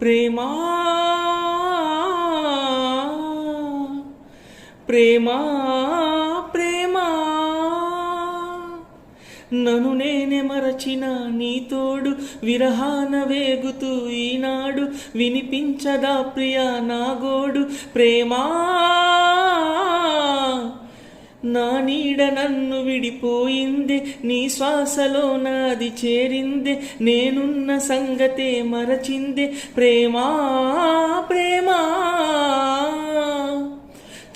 ప్రేమా ప్రేమా ప్రేమా నన్ను నేనే మరచిన నీ తోడు విరహాన వేగుతూ ఈనాడు వినిపించదా ప్రియా నా గోడు ప్రేమా నా నీడ నన్ను విడిపోయిందే నీ శ్వాసలో నాది చేరిందే నేనున్న సంగతే మరచిందే ప్రేమా ప్రేమా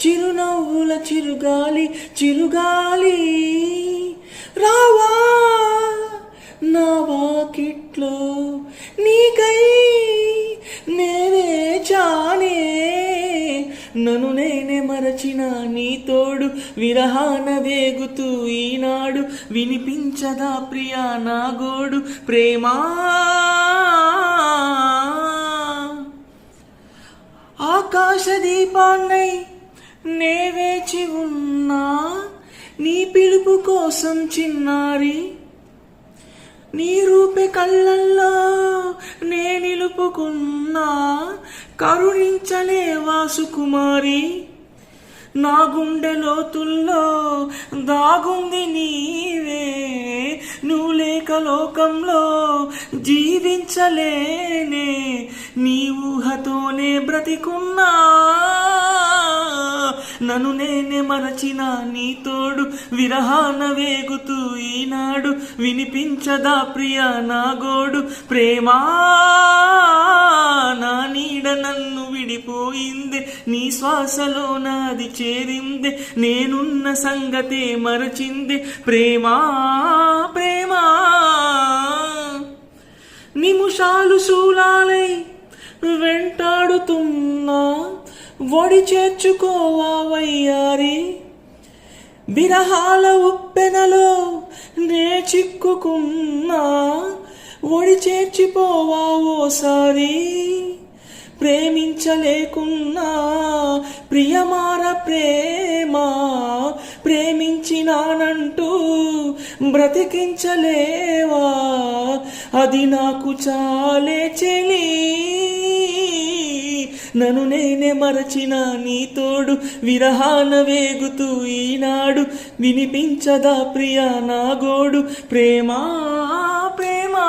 చిరునవ్వుల చిరుగాలి చిరుగాలి రావా నా వాకిట్లో నీకై నేనే చానే నన్ను నేనే మరచిన నీ తోడు విరహాన వేగుతూ ఈనాడు వినిపించదా ప్రియా నా గోడు ప్రేమా ఆకాశ దీపాన్నై నే వేచి ఉన్నా నీ పిలుపు కోసం చిన్నారి నీ రూపే కళ్ళల్లో నే నిలుపుకున్నా కరుణించలేవా సుకుమారి నా గుండె లోతుల్లో దాగుంది నీవే నువ్వు లేక లోకంలో జీవించలేనే నీ ఊహతోనే బ్రతికున్నా నన్ను నేనే మరచిన నీ తోడు విరహాన వేగుతూ ఈనాడు వినిపించదా ప్రియా నా గోడు ప్రేమా నా నీడ నన్ను విడిపోయిందే నీ శ్వాసలో నాది చేరిందే నేనున్న సంగతే మరచిందే ప్రేమా ప్రేమా నిమిషాలు శూలాలై వెంటాడుతున్నా ఒడి చేర్చుకోవా వయ్యారి విరహాల ఉప్పెనలో నే చిక్కుకున్నా ఒడి చేర్చిపోవా ఓసారి ప్రేమించలేకున్నా ప్రియమార ప్రేమ ప్రేమించినానంటూ బ్రతికించలేవా అది నాకు చాలే చెలి నన్ను నేనే మరచిన నీ తోడు విరహాన వేగుతూ ఈనాడు వినిపించదా ప్రియా నా గోడు ప్రేమా ప్రేమా